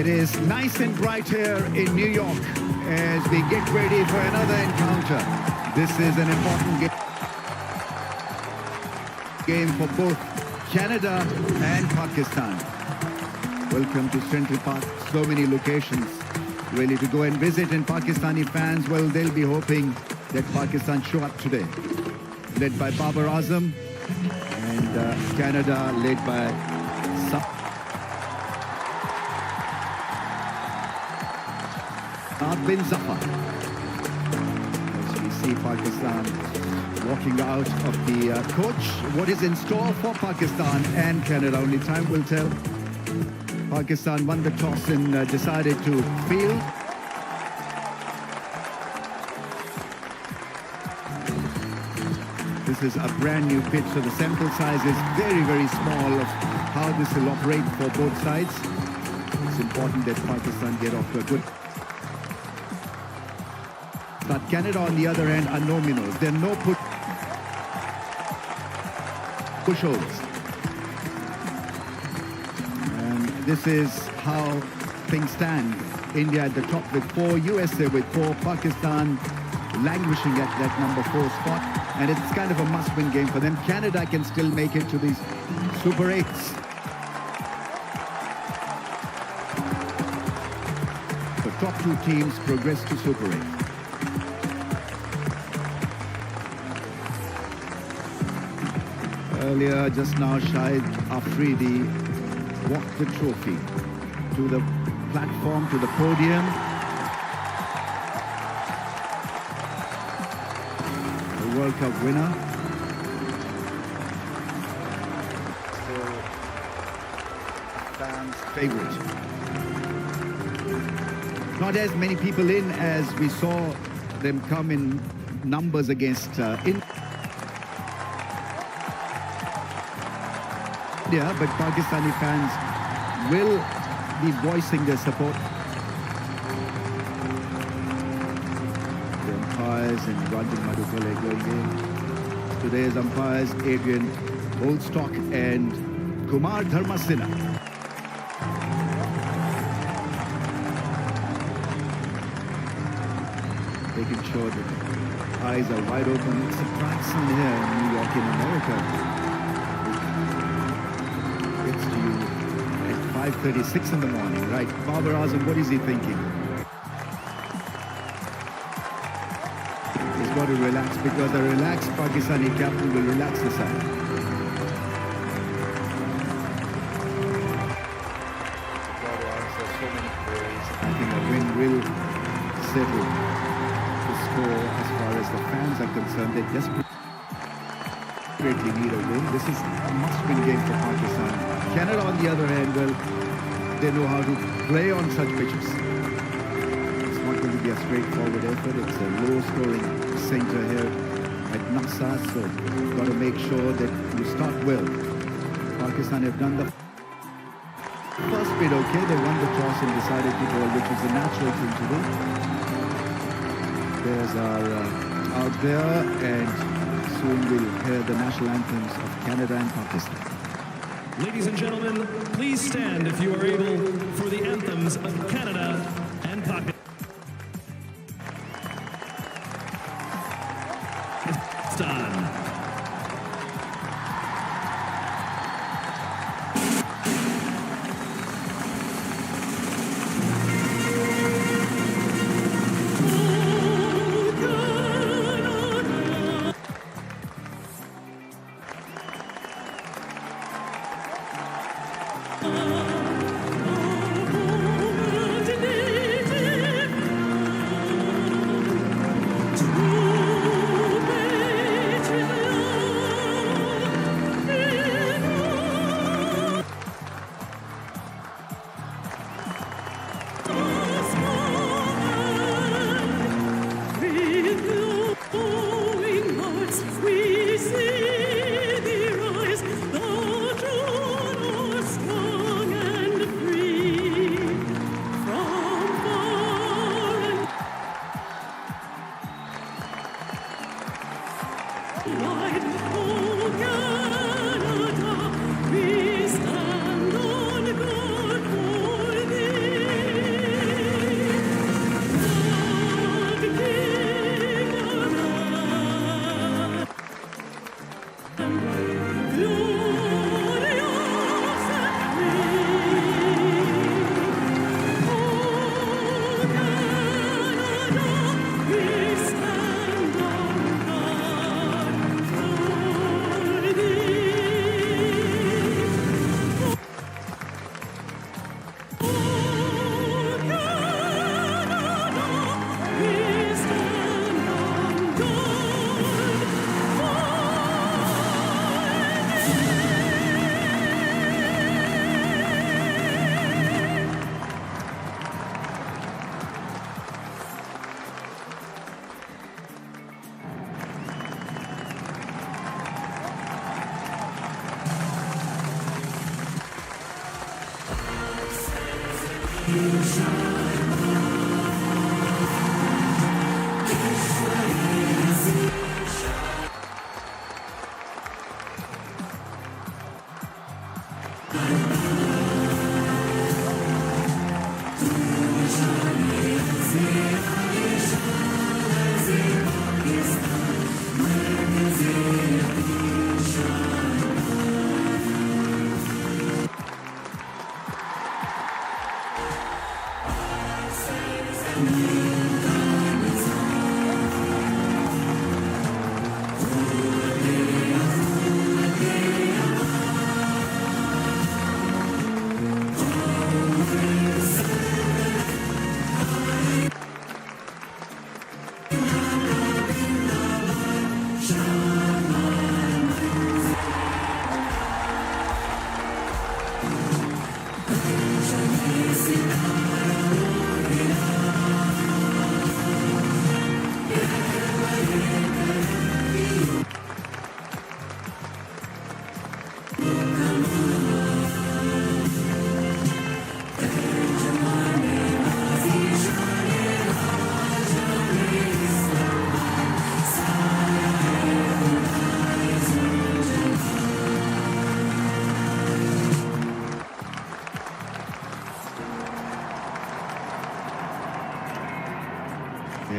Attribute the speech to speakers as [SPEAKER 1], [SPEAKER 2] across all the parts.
[SPEAKER 1] It is nice and bright here in New York as we get ready for another encounter. This is an important game for both Canada and Pakistan. Welcome to Central Park. So many locations really to go and visit, and Pakistani fans, well, they'll be hoping that Pakistan show up today. Led by Babar Azam, and Canada led by bin Zafar. As we see Pakistan walking out of the coach. What is in store for Pakistan and Canada? Only time will tell. Pakistan won the toss and decided to field. This is a brand new pitch, so the sample size is very, very small of how this will operate for both sides. It's important that Pakistan get off to a good. But Canada, on the other hand, are nominal. There are no push-holes. And this is how things stand. India at the top with 4, USA with 4, Pakistan languishing at that number 4 spot. And it's kind of a must-win game for them. Canada can still make it to these Super 8s. The top 2 teams progress to Super 8. Earlier, just now, Shahid Afridi walked the trophy to the platform, to the podium. The World Cup winner. Still fans' favorite. Not as many people in as we saw them come in numbers against India, but Pakistani fans will be voicing their support. The umpires and Ranjan Madhukale going in. Today's umpires, Adrian Oldstock and Kumar Dharmasena. Making sure that the eyes are wide open. It's a crowd scene here in New York, in America. 5:36 in the morning, right? Babar Azam, what is he thinking? He's got to relax, because a relaxed Pakistani captain will relax the side. Got to answer so many queries. I think a win will settle the score as far as the fans are concerned. They desperately need a win. This is a must-win game for Pakistan. Canada, on the other hand, well, they know how to play on such pitches. It's not going to be a straightforward effort. It's a low-scoring center here at Naqsa, so you've got to make sure that you start well. Pakistan have done the first bit okay. They won the toss and decided to bowl, which is a natural thing to do. There's our out there, and soon we'll hear the national anthems of Canada and Pakistan.
[SPEAKER 2] Ladies and gentlemen, please stand if you are able for the anthems of Canada and Pakistan.
[SPEAKER 3] Today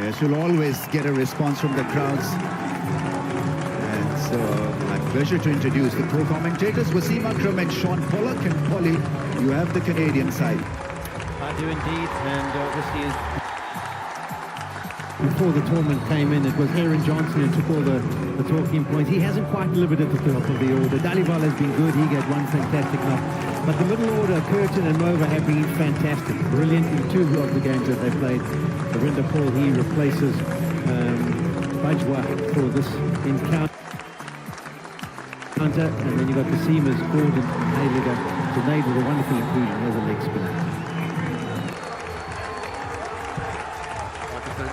[SPEAKER 1] Yes, you'll always get a response from the crowds. And so, my pleasure to introduce the co-commentators, Wasim Akram and Sean Pollock. And Polly, you have the Canadian side.
[SPEAKER 3] I do indeed, and obviously before the tournament came in, it was Aaron Johnson who took all the talking points. He hasn't quite delivered at the top of the order. Dalival has been good, he got one fantastic knock. But the middle order, Curtin and Nova, have been fantastic, brilliant in two of the games that they played. Ravinder Paul, he replaces Bajwa for this encounter. And then you've got the seamers, Gordon and Hayliger. Junaid with a wonderful inclusion as a leg spinner.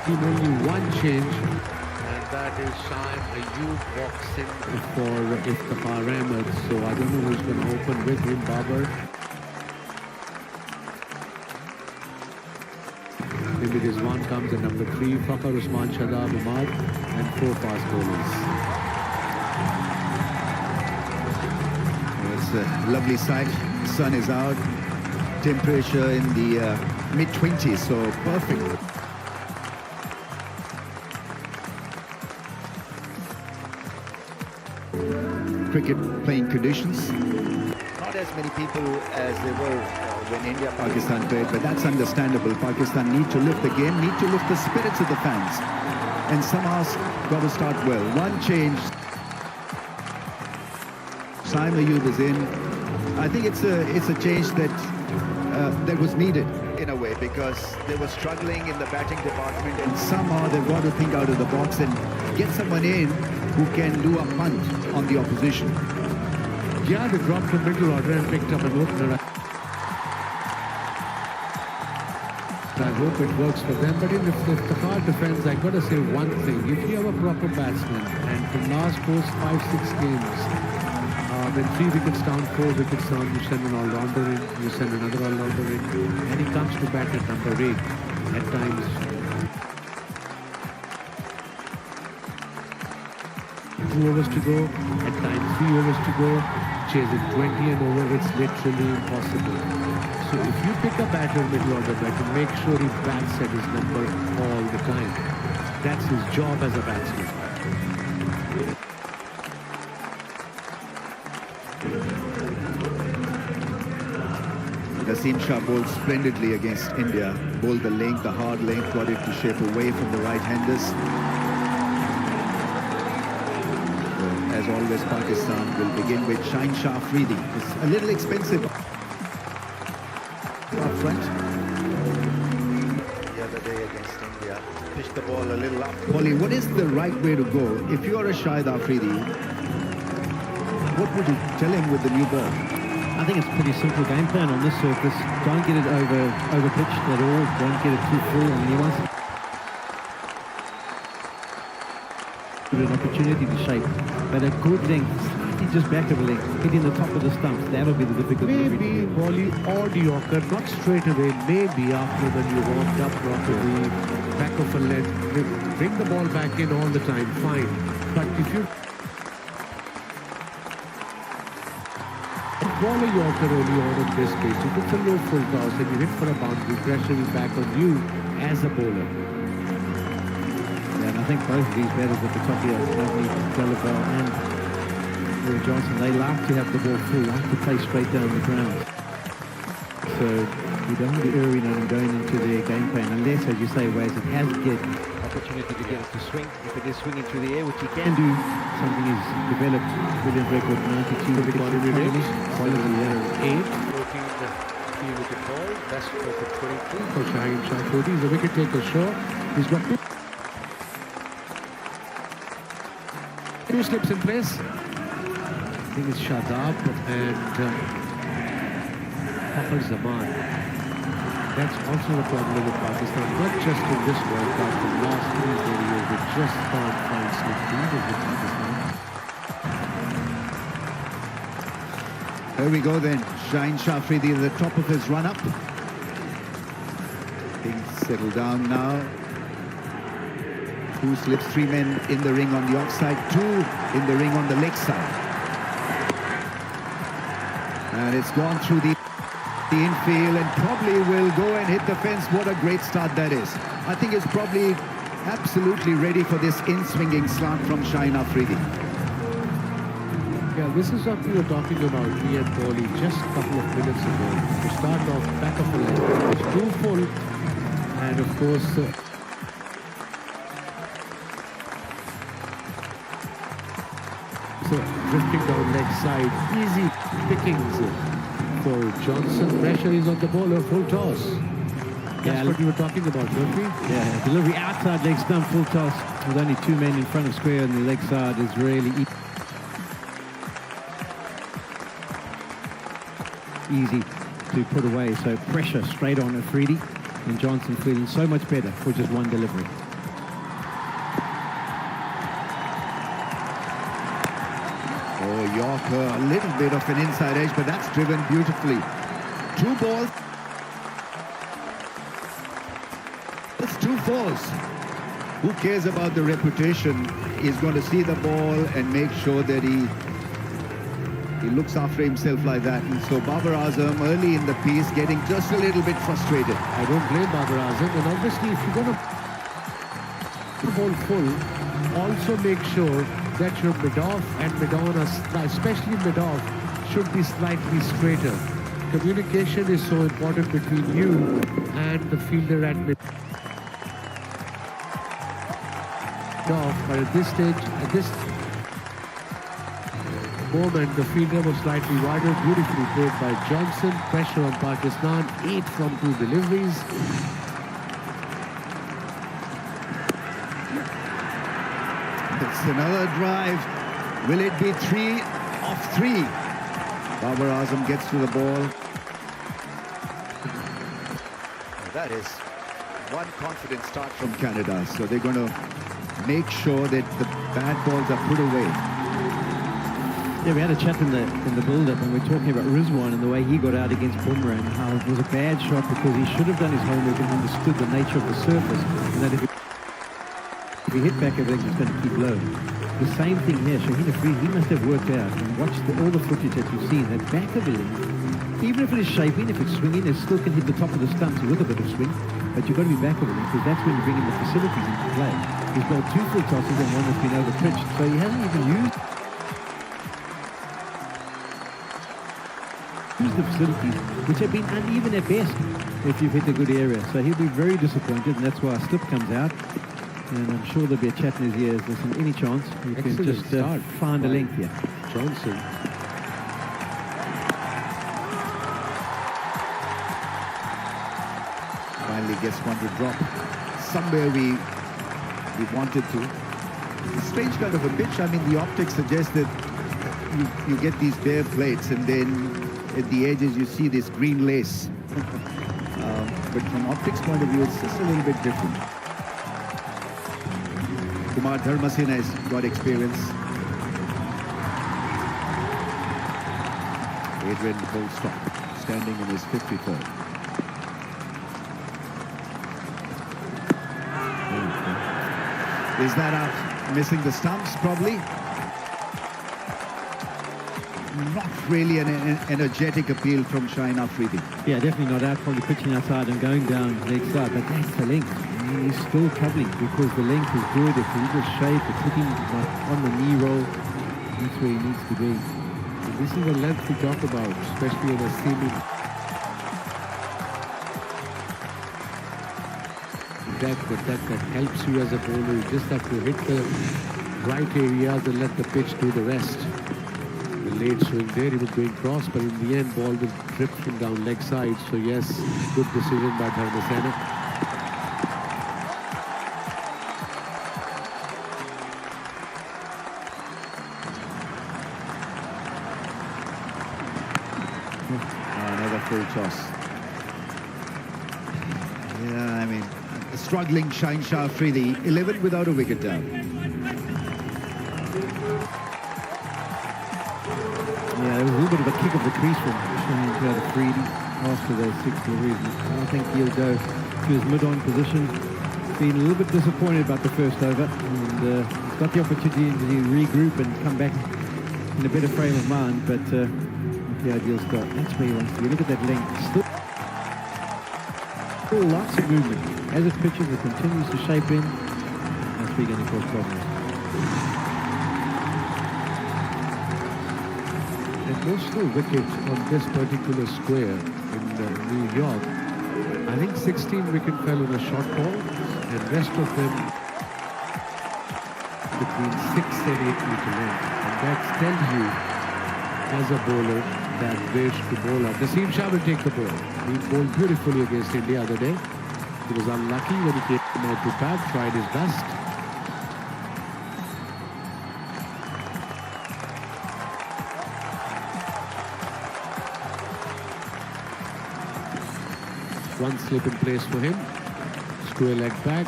[SPEAKER 4] Team only one change, and that is Shaim Ayub walks in for Iftikhar Ahmed. So I don't know who's going to open with him, Babar. Maybe this one comes at number 3, Fakhar Usman Shadab Ahmad, and 4 fast bowlers.
[SPEAKER 1] It's a lovely sight. Sun is out. Temperature in the mid-20s, so perfect. Cricket playing conditions. Not as many people as there were when India-Pakistan played, but that's understandable. Pakistan need to lift the game, need to lift the spirits of the fans. And somehow got to start well. One change. Shaim Ayub is in. I think it's a change that was needed in a way, because they were struggling in the batting department, and somehow they've got to think out of the box and get someone in who can do a punt on the opposition.
[SPEAKER 4] Yeah, they dropped the middle order and picked up an opener. I hope it works for them, but in the hard defense, I've got to say one thing. If you have a proper batsman, and from last 5-6 games, when 3 wickets down, 4 wickets down, you send an all-rounder in, you send another all-rounder in, and he comes to bat at number 8. At times, 2 overs to go, at times 3 overs to go, chasing 20 and over, it's literally impossible. So if you pick a batter, middle order batter, make sure he bats at his number all the time. That's his job as a batsman.
[SPEAKER 1] Naseem Shah bowled splendidly against India. Bowled the length, the hard length, got it to shape away from the right-handers. As always, Pakistan will begin with Shaheen Shah Afridi. It's a little expensive up front. The other day against India, pitched the ball a little up. Wally, what is the right way to go? If you're a Shahid Afridi, what would you tell him with the new ball?
[SPEAKER 3] I think it's a pretty simple game plan on this surface. Don't get it over pitched at all. Don't get it too full. And he wants an opportunity to shape, but a good length, slightly just back of a leg, hitting the top of the stumps. That'll be the difficult
[SPEAKER 4] Maybe volley or Yorker, not straight away, maybe after when you warmed up properly, back of a leg, bring the ball back in all the time, fine. But if you ball a Yorker early on in this pitch, if it's a low full toss and you hit for a boundary, pressure is back on you as a bowler.
[SPEAKER 3] Yeah, and I think both of these batters at the top here, Gallagher and Aaron Johnson, they like to have the ball full, like to play straight down the ground. So you don't want to be erring on going into their game plan unless, as you say, Waz, it has get opportunity to get it to swing. If it is swinging through the air, which he can do, something he's developed. Brilliant record, 92
[SPEAKER 4] Quality,
[SPEAKER 3] yeah.
[SPEAKER 4] 8, 14 wicket ball, best record 23 for Shaheen Shah. He's a wicket taker, sure. He's got two slips in place. I think it's Shadab and Hafez Zaman. That's also the problem with Pakistan, not just in this World Cup, the last 3 years, they just can't find slip leaders with Pakistan.
[SPEAKER 1] Here we go then. Shaheen Shah Afridi at the top of his run-up. Things settle down now. 2 slips, 3 men in the ring on the offside, 2 in the ring on the leg side. And it's gone through the infield and probably will go and hit the fence. What a great start that is. I think it's probably absolutely ready for this in-swinging slant from Shaheen Afridi.
[SPEAKER 4] Yeah, this is what we were talking about, me and Kohli, just a couple of minutes ago. To start off back of a leg, it's too full, and of course, so drifting down leg side, easy pickings for Johnson. Pressure is on the bowler, full toss. That's what we were talking about, don't we?
[SPEAKER 3] Yeah, delivery outside leg stump, full toss, with only 2 men in front of square on the leg side is really easy to put away. So pressure straight on Afridi, and Johnson feeling so much better for just 1 delivery.
[SPEAKER 1] Oh, Yorker, a little bit of an inside edge, but that's driven beautifully. 2 balls. It's 2 falls. Who cares about the reputation? He's going to see the ball and make sure that he looks after himself like that. And so Babar Azam early in the piece getting just a little bit frustrated.
[SPEAKER 4] I don't blame Babar Azam, and obviously if you're going to put the ball full, also make sure that your mid-off and mid-on, especially mid-off, should be slightly straighter. Communication is so important between you and the fielder at mid-off, but at this stage, at this moment, the fielder was slightly wider, beautifully played by Johnson. Pressure on Pakistan, 8 from 2 deliveries.
[SPEAKER 1] It's another drive. Will it be 3 off 3? Babar Azam gets to the ball. That is one confident start from Canada. So they're going to make sure that the bad balls are put away.
[SPEAKER 3] Yeah, we had a chat in the build-up, and we're talking about Rizwan and the way he got out against Bumrah and how it was a bad shot because he should have done his homework and understood the nature of the surface, and that if he hit back, everything was going to keep low. The same thing here. Shaheen Afridi, he must have worked out and watched all the footage that you've seen. That back of the leg, even if it is shaping, if it's swinging, it still can hit the top of the stumps with a bit of swing. But you've got to be back of the leg because that's when you bring in the facilities into play. He's got 2 full tosses and 1 that's been over-pitched. So he hasn't even used the facilities, which have been uneven at best if you've hit a good area. So he'll be very disappointed, and that's why a slip comes out. And I'm sure there'll be a chat in his ears. Listen, any chance you can just find a length here.
[SPEAKER 4] Johnson.
[SPEAKER 1] Finally gets one to drop. Somewhere we wanted to. Strange kind of a pitch. I mean, the optics suggest that you get these bare plates, and then at the edges you see this green lace. But from optics point of view, it's just a little bit different. Kumar Dharmasena has got experience. Adrian Holstock, standing in his 53rd. Is that out? Missing the stumps, probably? Not really an energetic appeal from Shaheen Afridi.
[SPEAKER 3] Yeah, definitely not out, probably pitching outside and going down leg side, but that's the length. I mean, he's still troubling because the length is good, it's a little shape, it's hitting like on the knee roll. That's where he needs to be.
[SPEAKER 4] And this is the length we talk about, especially in a seaming depth, that helps you as a bowler. You just have to hit the right areas and let the pitch do the rest. The late swing there, he was going cross, but in the end, ball was drifting down leg side. So yes, good decision by Dharmasena.
[SPEAKER 1] Another full toss. Yeah, I mean, a struggling Shaheen Afridi, 11 without a wicket down.
[SPEAKER 3] Yeah, there was a little bit of a kick of the crease from Shaheen Afridi after those 6 deliveries. I think he'll go to his mid-on position. Been a little bit disappointed about the first over, and he's got the opportunity to regroup and come back in a better frame of mind, but the ideal start. That's where he wants to be. Look at that length. Still lots of movement. As it pitches, it continues to shape in. That's where you're going to cause problems.
[SPEAKER 4] And most of the wickets on this particular square in New York, I think 16 wicket fell on a short ball, and rest of them between 6 and 8 meter length. And that tells you, as a bowler, that where to bowl at. Naseem Shah will take the ball. He bowled beautifully against India the other day. He was unlucky when he came out to bat, tried his best. One slip in place for him. Square leg back,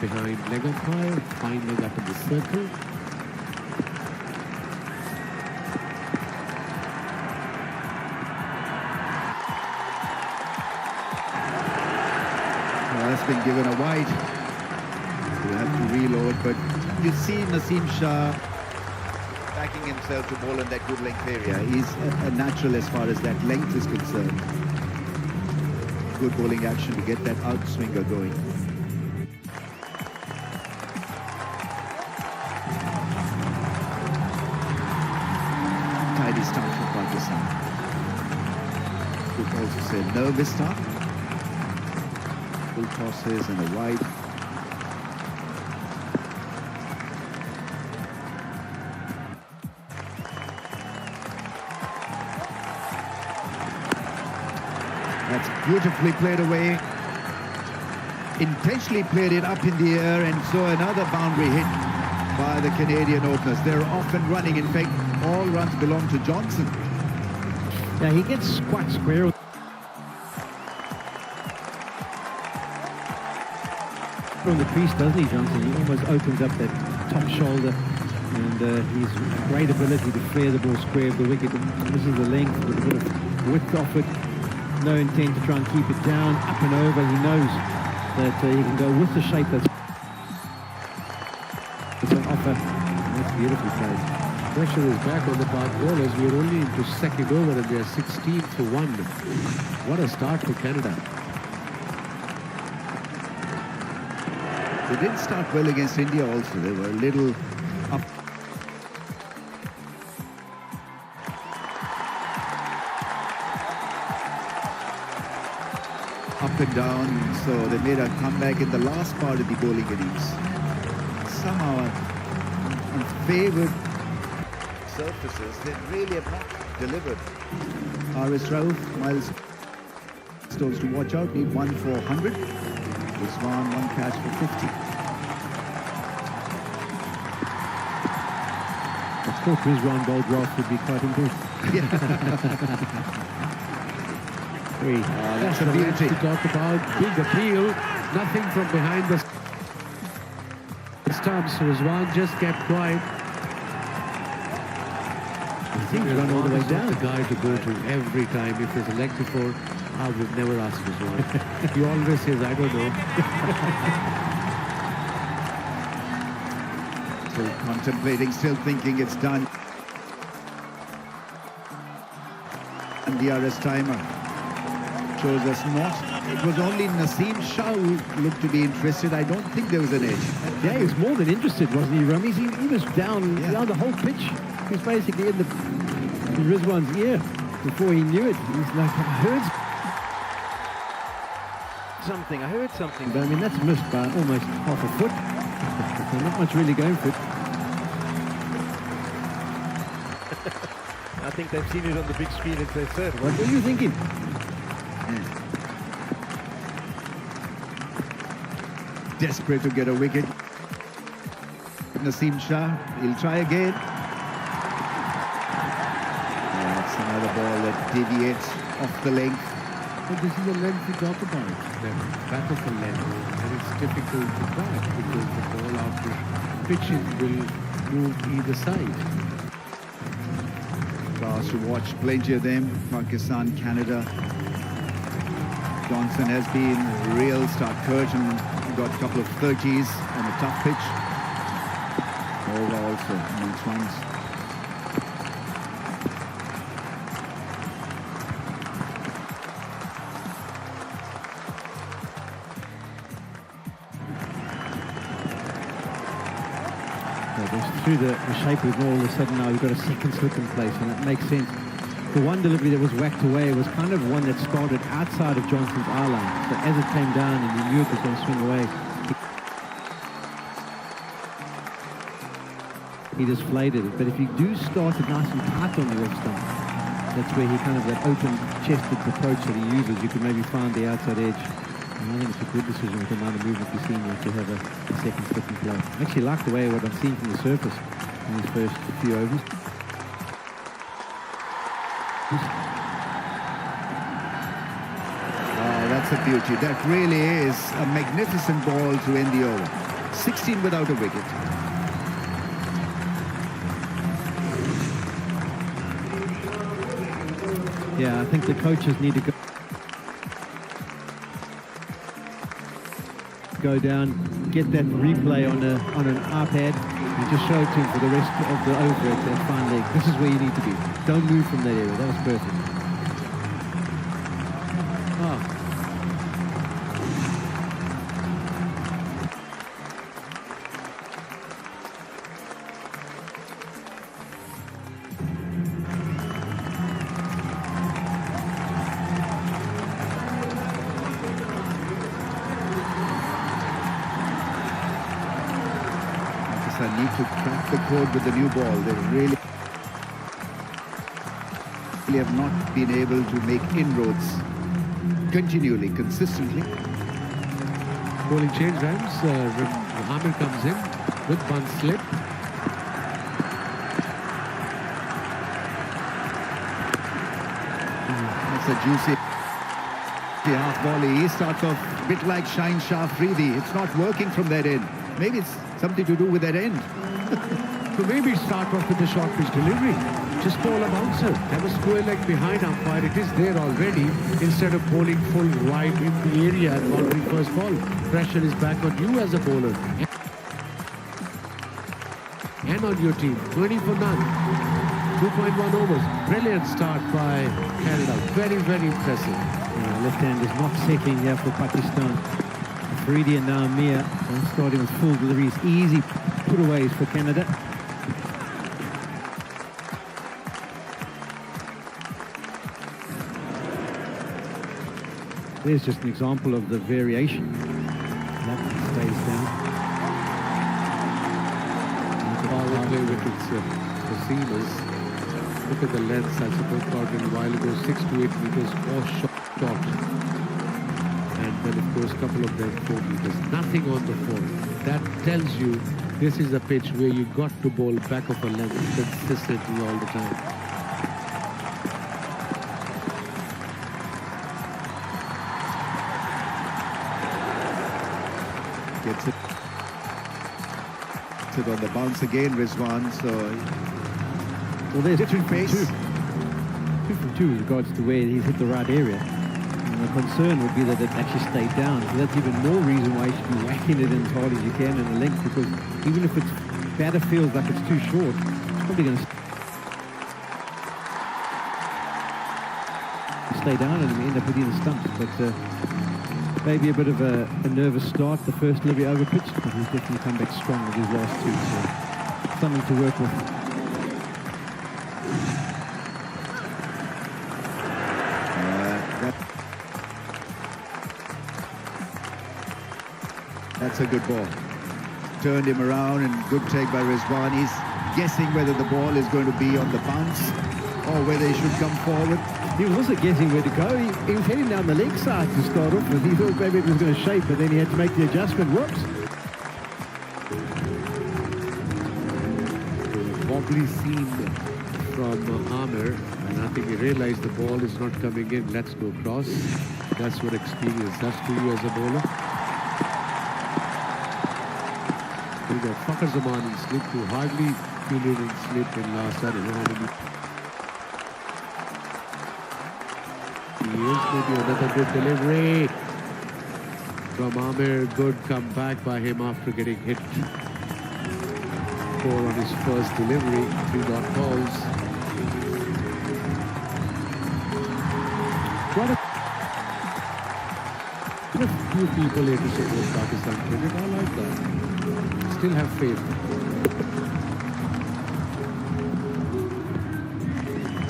[SPEAKER 4] behind leg umpire, fine leg up in the circle.
[SPEAKER 1] That's been given a wide. We'll have to reload, but you see Naseem Shah backing himself to bowl in that good length area. He's a natural as far as that length is concerned. Good bowling action to get that outswinger going. Tidy start from Pakistan. Could also say nervous start. Full tosses and a wide. That's beautifully played away. Intentionally played it up in the air, and so another boundary hit by the Canadian openers. They're off and running. In fact, all runs belong to Johnson.
[SPEAKER 3] Yeah, he gets quite square. From the crease, doesn't he, Johnson? He almost opens up that top shoulder, and he's great ability to flare the ball square of the wicket. And this is the length with a bit of width off it. No intent to try and keep it down, up and over. He knows that he can go with the shape that's on offer. That's beautifully played.
[SPEAKER 4] Pressure is back on the Pak bowlers. We are only into second over and they are 16 for 1. What a start for Canada.
[SPEAKER 1] They didn't start well against India also. They were a little up. Up and down, so they made a comeback in the last part of the bowling innings. Somehow, unfavored surfaces, they really have not delivered. R.S. Rauf, milestones to watch out, need 1 for 100. Rizwan, 1 catch for 50.
[SPEAKER 3] Of course, Rizwan bowled Roth would be quite impressed.
[SPEAKER 1] That's a beauty.
[SPEAKER 4] To talk about big appeal, nothing from behind the stumps. Rizwan just kept quiet.
[SPEAKER 3] think he's run all the way
[SPEAKER 4] Rizwan's not
[SPEAKER 3] down.
[SPEAKER 4] the guy to go to every time. If there's a leg before, I would never ask Rizwan. He always says, I don't know.
[SPEAKER 1] Still contemplating, still thinking it's done. And DRS timer shows us not. It was only Naseem Shah who looked to be interested. I don't think there was an edge.
[SPEAKER 3] Yeah, he was more than interested, wasn't he, Ramesh? He was down the whole pitch. He was basically in Rizwan's ear before he knew it. He's like, I heard something. But I mean, that's missed by almost half a foot. So not much really going for it.
[SPEAKER 5] I think they've seen it on the big screen and they said,
[SPEAKER 3] What were you thinking?
[SPEAKER 1] Desperate to get a wicket. Naseem Shah, he'll try again. That's another ball that deviates off the length.
[SPEAKER 4] But this is a length we talk about. The back of a length. And it's difficult to track because the ball after pitching will move either side.
[SPEAKER 1] Class to watch, plenty of them. Pakistan, Canada. Johnson has been real start. Curtin got a couple of 30s on a tough pitch. Over also amongst runs.
[SPEAKER 3] Through the shape of the ball, all of a sudden now you've got a second slip in place, and it makes sense. The one delivery that was whacked away was kind of one that started outside of Johnson's eye line. So as it came down and you knew it was going to swing away, he just flayed it. But if you do start it nice and tight on the off stump, that's where he kind of that open-chested approach that he uses. You could maybe find the outside edge. And I think it's a good decision with the amount of movement you've seen here to have a second slip in play. I actually like the way what I'm seeing from the surface in these first few overs.
[SPEAKER 1] Oh, that's a beauty. That really is a magnificent ball to end the over. 16 without a wicket.
[SPEAKER 3] Yeah, I think the coaches need to go down, get that replay on an iPad, and just show it to him for the rest of the over at that fine leg. This is where you need to be. Don't move from that area. That was perfect.
[SPEAKER 1] Need to crack the code with the new ball. They really have not been able to make inroads continually, consistently.
[SPEAKER 4] Bowling change rhymes. Amir comes in with one slip.
[SPEAKER 1] That's a juicy half volley. He starts off a bit like Shine Shah Freedy. It's not working from that end. Maybe it's something to do with that end.
[SPEAKER 4] So maybe start off with the short pitch delivery. Just bowl a bouncer. Have a square leg behind umpire. It is there already. Instead of bowling full wide in the area and boundary first ball. Pressure is back on you as a bowler. And on your team. 20 for none. 2.1 overs. Brilliant start by Canada. Very, very impressive.
[SPEAKER 3] Yeah, left hand is not settling here for Pakistan. Freedy and now Amir starting with full deliveries. Easy putaways for Canada. There's just an example of the variation. That one stays down.
[SPEAKER 4] Power play with its seamers. Look at the length. I suppose about a while ago, 6 to 8 meters or short. And then of course a couple of them 4 meters. Nothing on the phone. That tells you this is a pitch where you got to bowl back of a length consistently all the time.
[SPEAKER 1] Gets it on the bounce again, Rizwan. So
[SPEAKER 3] Well, there's
[SPEAKER 1] different pace.
[SPEAKER 3] 2 from 2 with regards to where he's hit the right area. And the concern would be that it actually stayed down. So that's even more reason why you should be whacking it in as hard as you can in the length, because even if it's batter feels like it's too short, it's probably going to stay down and end up hitting the stumps. But maybe a bit of a nervous start, the first delivery over pitch, but he's definitely come back strong with his last 2. So something to work with.
[SPEAKER 1] That's a good ball. Turned him around, and good take by Rizwan. He's guessing whether the ball is going to be on the bounce or whether he should come forward.
[SPEAKER 3] He was also guessing where to go. He was heading down the leg side to start off with. He thought maybe it was going to shape, but then he had to make the adjustment. Whoops.
[SPEAKER 4] Wobbly seam from Amir, and I think he realized the ball is not coming in. Let's go cross. That's what experience does to you as a bowler. You got Fakhar Zaman in slip, who hardly fielded in slip in last, I don't know how many. Here's maybe another good delivery from Amir. Good comeback by him after getting hit 4 on his first delivery, 3 dot balls. What a few people here to support Pakistan cricket. I like that. Still have faith.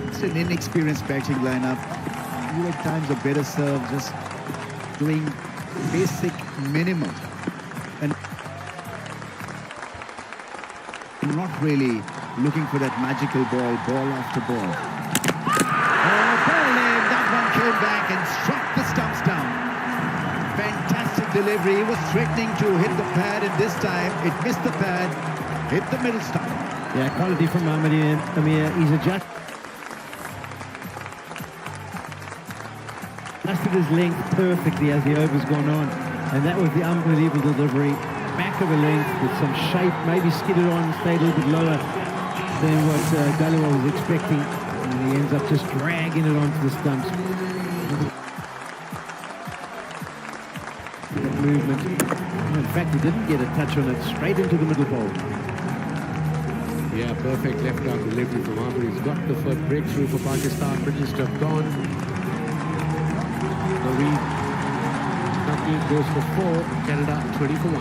[SPEAKER 1] It's an inexperienced batting lineup. You at times a better serve, just doing basic minimum and not really looking for that magical ball after ball. Ball in, that one came back and struck the stumps down. Fantastic delivery. He was threatening to hit the pad, and this time it missed the pad, hit the middle stump.
[SPEAKER 3] Yeah, quality from Amir. He's adjusted his length perfectly as the over's gone on, and that was the unbelievable delivery. Back of a length with some shape, maybe skidded on, stayed a little bit lower than what Dhaliwal was expecting, and he ends up just dragging it onto the stumps. That movement. In fact, he didn't get a touch on it, straight into the middle pole.
[SPEAKER 4] Yeah, perfect left-arm delivery from Amir. He's got the first breakthrough for Pakistan. British have gone. The lead goes for 4, Canada 20 for 1.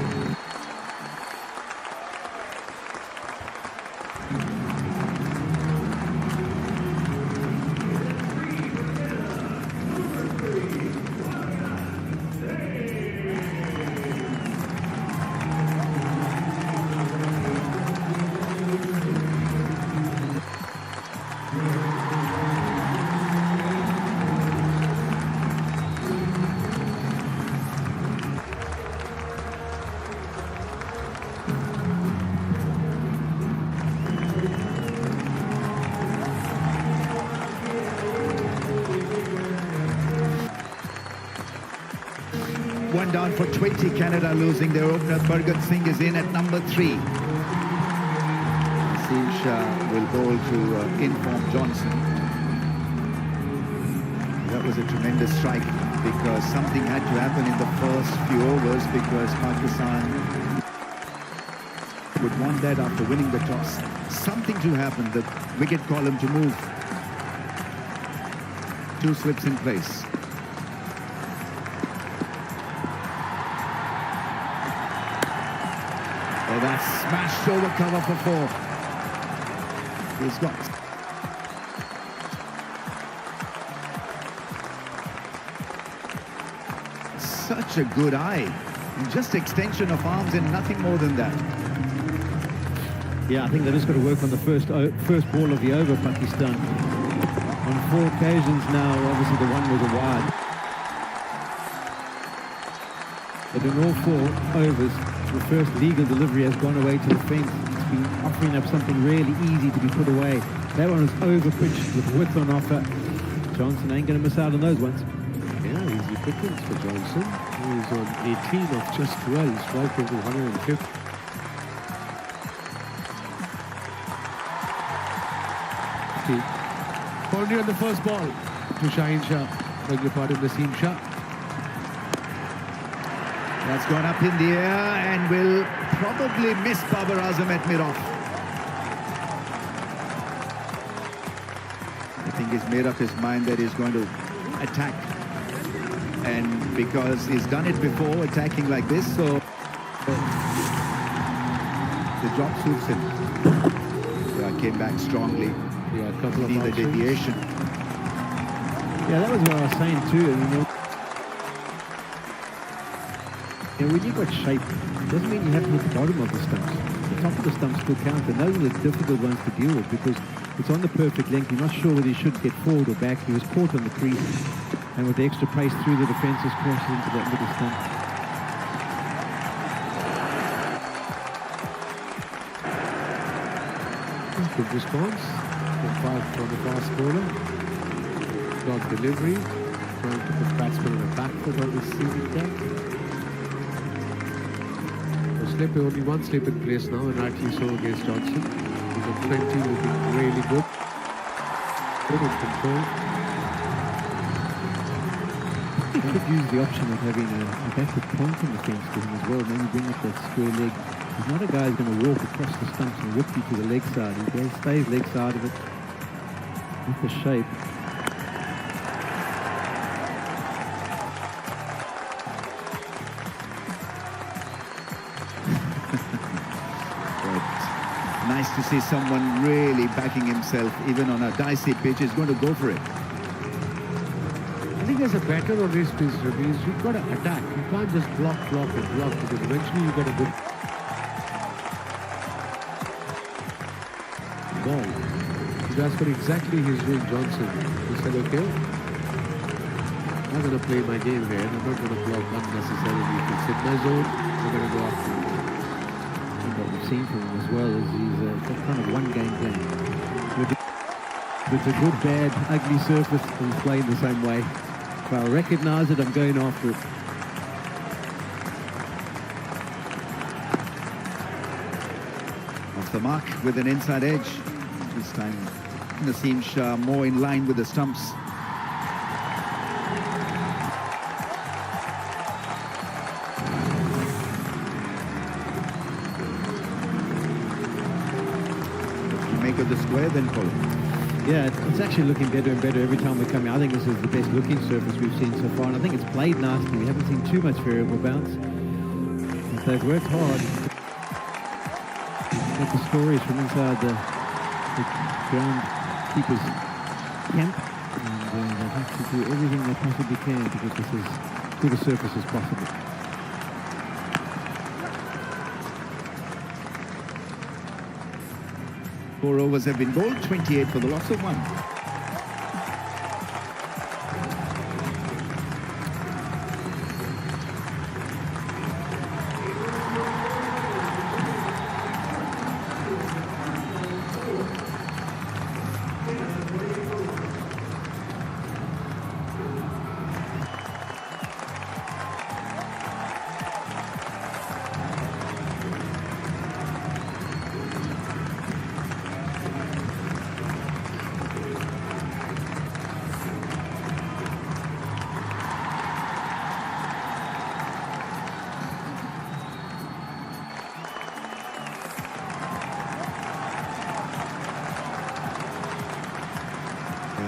[SPEAKER 1] One down for 20, Canada losing their opener. Bargat Singh is in at number 3. Naseem Shah will bowl to inform Johnson. That was a tremendous strike, because something had to happen in the first few overs, because Pakistan would want that after winning the toss. Something to happen, the wicket column to move. 2 slips in place. Oh, that's smashed over cover for 4. He's got such a good eye. Just extension of arms and nothing more than that.
[SPEAKER 3] Yeah, I think they've just got to work on the first ball of the over, Pakistan. On 4 occasions now, obviously the one was a wide. But in all 4 overs, the first legal delivery has gone away to the fence. It's been offering up something really easy to be put away. That one was over-pitched with width on offer. Johnson ain't going to miss out on those ones.
[SPEAKER 4] Yeah, easy pickings for Johnson. He's on 18 of just 12, strike into 150. nasty. Boundary on the first ball to Shaheen Shah. Beg your pardon, Naseem Shah.
[SPEAKER 1] That's gone up in the air and will probably miss Babar Azam at mid-off. I think he's made up his mind that he's going to attack. And because he's done it before, attacking like this, so the job suits him. Yeah, came back strongly.
[SPEAKER 4] Yeah, a couple of
[SPEAKER 1] Neither
[SPEAKER 4] options.
[SPEAKER 1] deviation.
[SPEAKER 3] Yeah, that was what I was saying too. When you've got shape, it doesn't mean you have to hit the bottom of the stumps. The top of the stumps still count, and those are the difficult ones to deal with because it's on the perfect length. You're not sure whether he should get forward or back. He was caught on the crease, and with the extra pace through the defences, crashes into that middle stump.
[SPEAKER 4] Good response from the fast bowler. Got delivery. Trying to put batsman on the back foot on this season deck. Only one slip in place now, and rightly so against Johnson. He's at 20, looking really good. Good in control.
[SPEAKER 3] He could use the option of having a backward point in the fence to him as well. Maybe bring up that square leg. He's not a guy who's going to walk across the stumps and whip you to the leg side. He stays leg side of it with the shape.
[SPEAKER 1] Nice to see someone really backing himself, even on a dicey pitch. He's going to go for it.
[SPEAKER 4] I think there's a better on his pitch, Ravi. You've got to attack. You can't just block, because eventually you get a good ball. That's what exactly he's doing, Johnson. He said, okay, I'm not going to play my game here. I'm not going to block unnecessarily. If it's in my zone, I'm going to go after it.
[SPEAKER 3] What we've seen from him as well is he's got kind of one game plan. With a good, bad, ugly surface, he's playing the same way. If I recognise it, I'm going after it.
[SPEAKER 1] Off the mark with an inside edge. This time Naseem Shah more in line with the stumps. Make of the square then, Colin.
[SPEAKER 3] Yeah, it's actually looking better and better every time we come out. I think this is the best looking surface we've seen so far, and I think it's played nicely. We haven't seen too much variable bounce. And they've worked hard. Get the stories from inside the groundkeeper's camp, and they have to do everything they possibly can to get this as good a surface as possible.
[SPEAKER 1] 4 overs have been bowled, 28 for the loss of 1.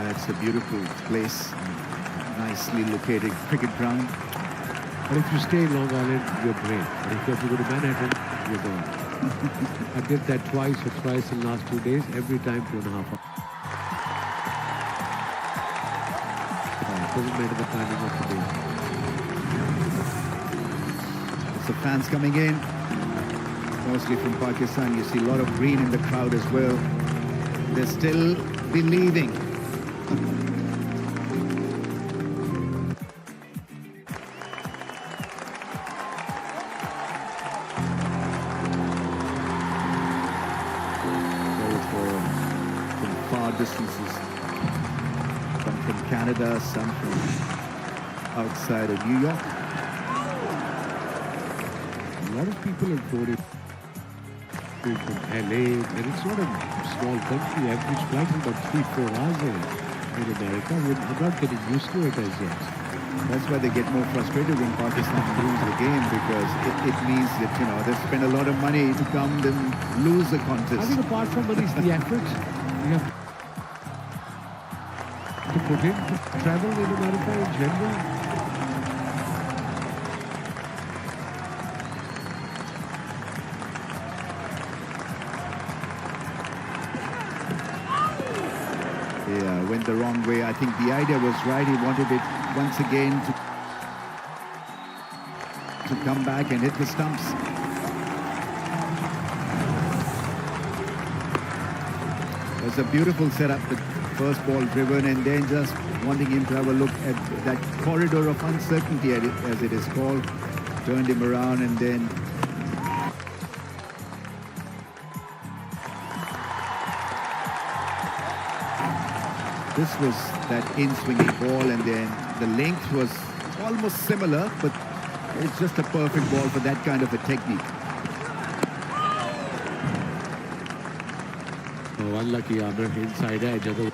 [SPEAKER 1] It's a beautiful place, nicely located cricket ground.
[SPEAKER 4] But if you stay in Long Island, you're great. But if you have to go to Manhattan, you're gone. I did that twice or thrice in the last 2 days, every time 2.5 hours. It doesn't matter the timing of the day.
[SPEAKER 1] Lots of fans coming in, mostly from Pakistan. You see a lot of green in the crowd as well. They're still believing. From far distances. Some from Canada, some from outside of New York.
[SPEAKER 4] A lot of people have voted. flew from LA, and it's not a small country. Average flight is about 3-4 hours in America. I'm not getting used to it as yet.
[SPEAKER 1] That's why they get more frustrated when Pakistan lose the game, because it means that, you know, they've spent a lot of money to come and lose the
[SPEAKER 4] I
[SPEAKER 1] contest.
[SPEAKER 4] think apart from money, it's the effort you have to put in to travel in America in general.
[SPEAKER 1] Yeah, went the wrong way. I think the idea was right. He wanted it once again to come back and hit the stumps. It was a beautiful setup, the first ball driven, and then just wanting him to have a look at that corridor of uncertainty, as it is called. Turned him around, and then this was that in-swinging ball, and then the length was almost similar, but it's just a perfect ball for that kind of a technique.
[SPEAKER 4] Oh, unlucky Amir, inside edge. Otherwise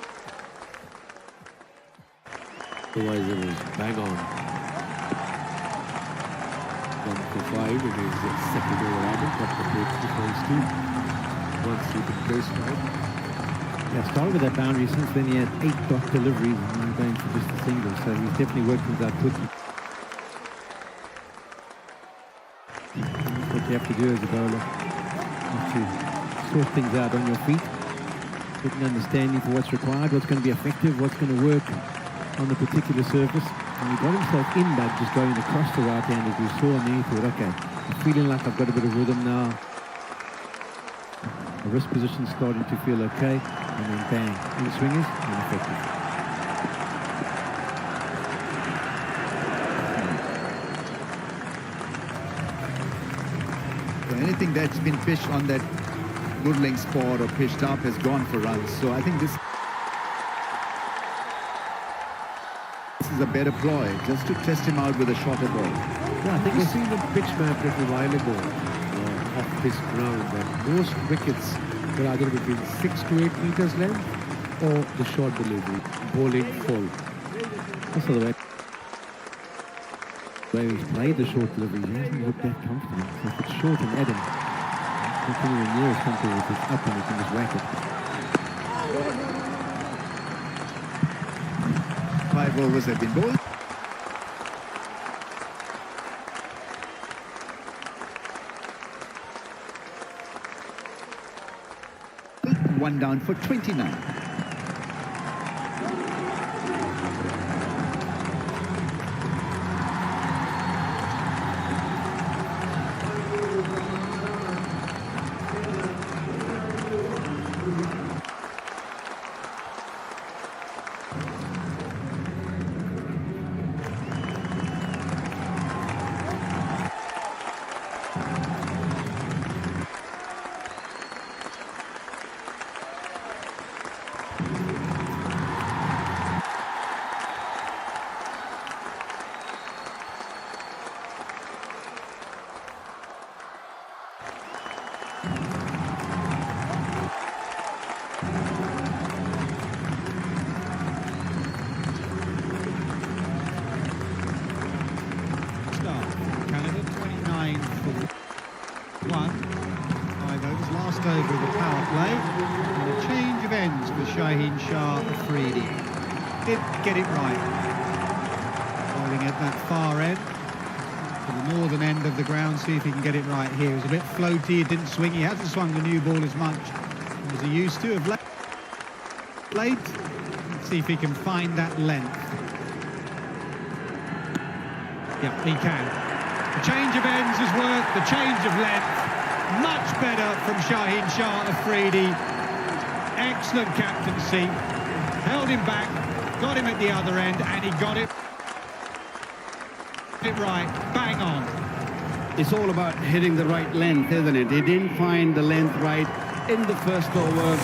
[SPEAKER 4] it was bang on. 1 for 5 in his second over Amir, got the break to first two. Once he could place right.
[SPEAKER 3] Yeah, started with that boundary. Since then he had 8 dot deliveries and now going for just a single, so he's definitely worked things out quickly. That's what you have to do as a bowler. You have to sort things out on your feet, get an understanding for what's required, what's going to be effective, what's going to work on the particular surface. And he got himself in that just going across the right hand, as we saw, and then he thought, okay, I'm feeling like I've got a bit of rhythm now. The wrist position starting to feel okay, and then bang, in swingers and effective.
[SPEAKER 1] So anything that's been pitched on that good length spot or pitched up has gone for runs. So I think this is a better ploy, just to test him out with a shorter ball.
[SPEAKER 4] Yeah, I think we've seen them pitch map a little while ago off this ground, that most wickets were either between 6 to 8 meters length or the short delivery, bowling full.
[SPEAKER 3] Also the way he's played the short delivery, he hasn't looked that comfortable. So if it's short and Adam, he's anywhere near as comfortable if it's up and he can just whack it.
[SPEAKER 1] 5 overs have been bowled. One down for 29.
[SPEAKER 6] Over the power play, and a change of ends for Shaheen Shah Afridi. Did get it right. Bowling at that far end, to the northern end of the ground, see if he can get it right here. He was a bit floaty, it didn't swing, he hasn't swung the new ball as much as he used to. Of late, let's see if he can find that length. Yeah, he can. The change of ends has worked, the change of length. Much better from Shaheen Shah Afridi. Excellent captaincy. Held him back, got him at the other end, and he got it right. Bang on.
[SPEAKER 7] It's all about hitting the right length, isn't it? He didn't find the length right in the first over.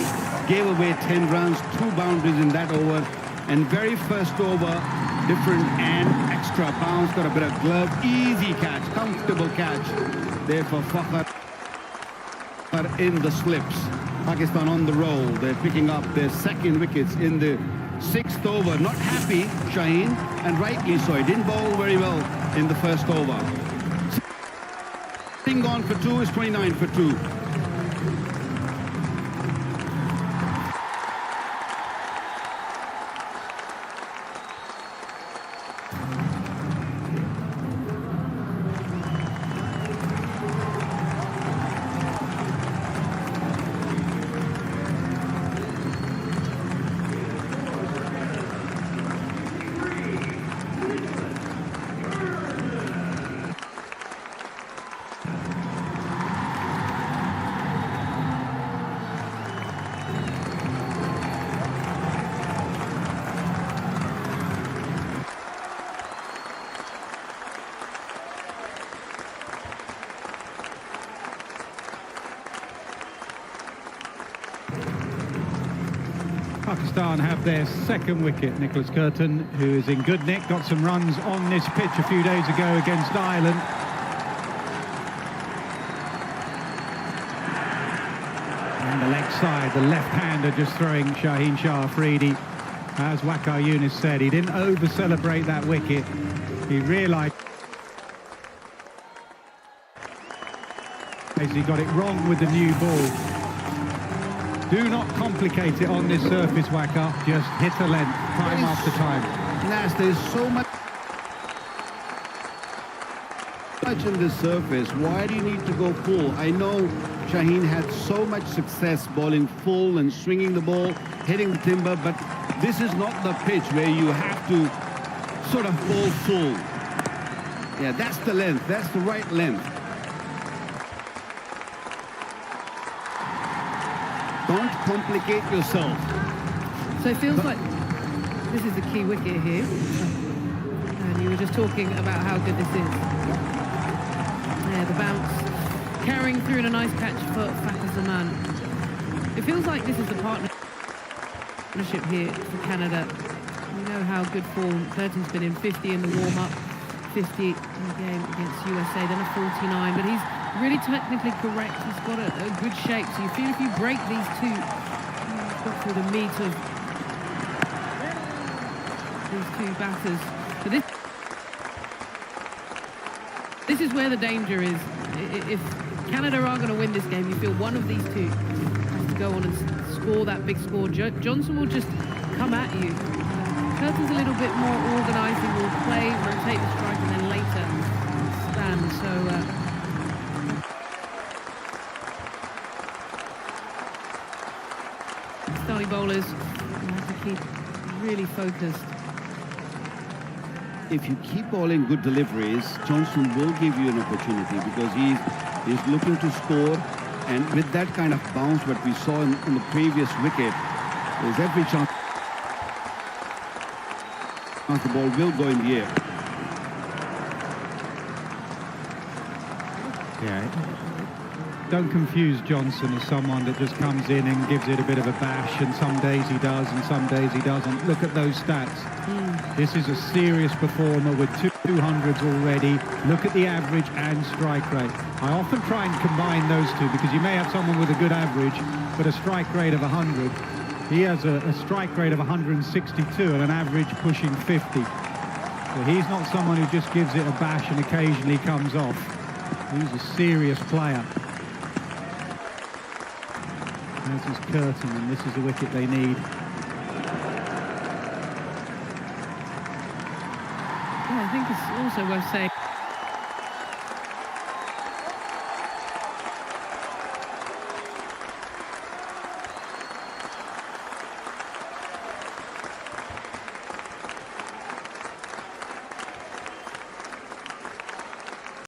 [SPEAKER 7] Gave away 10 runs, 2 boundaries in that over. And very first over, different and extra bounce, got a bit of glove. Easy catch, comfortable catch. There for Fakhr. are in the slips. Pakistan on the roll. They're picking up their second wickets in the 6th over. Not happy, Shaheen, and rightly so. He didn't bowl very well in the first over. Thing gone for 2 is 29 for 2.
[SPEAKER 6] Pakistan have their second wicket. Nicholas Curtin, who is in good nick, got some runs on this pitch a few days ago against Ireland. And the leg side, the left-hander just throwing Shaheen Shah Afridi. As Waqar Younis said, he didn't over-celebrate that wicket. He realised he got it wrong with the new ball. Do not complicate it on this surface, Waqar. Just hit a length, time after time.
[SPEAKER 7] Nas, there's so much in this surface. Why do you need to go full? I know Shaheen had so much success bowling full and swinging the ball, hitting the timber, but this is not the pitch where you have to sort of bowl full. Yeah, that's the length. That's the right length. Don't complicate yourself.
[SPEAKER 8] So it feels like this is the key wicket here. And you were just talking about how good this is. Yeah, the bounce carrying through in a nice catch for Fakhar Zaman. It feels like this is the partnership here for Canada. We know how good form. Curtin's been in 50 in the warm-up, 50 in the game against USA, then a 49, but he's really technically correct. He's got a good shape, so you feel if you break these two, you've got through the meat of these two batters. But this is where the danger is. If Canada are going to win this game, you feel one of these two has to go on and score that big score. Johnson will just come at you. Curtin's a little bit more organised. He will play, rotate the strike, and then later stand. So Pakistani bowlers have to keep really focused.
[SPEAKER 7] If you keep bowling good deliveries, Johnson will give you an opportunity because he's looking to score, and with that kind of bounce what we saw in the previous wicket, there's every chance the ball will go in the air.
[SPEAKER 6] Yeah, don't confuse Johnson as someone that just comes in and gives it a bit of a bash, and some days he does and some days he doesn't. Look at those stats. This is a serious performer with 200s already. Look at the average and strike rate. I often try and combine those two because you may have someone with a good average but a strike rate of 100. He has a strike rate of 162 and an average pushing 50. So he's not someone who just gives it a bash and occasionally comes off. He's a serious player. This is Curtin, and this is the wicket they need.
[SPEAKER 8] Yeah, I think it's also worth saying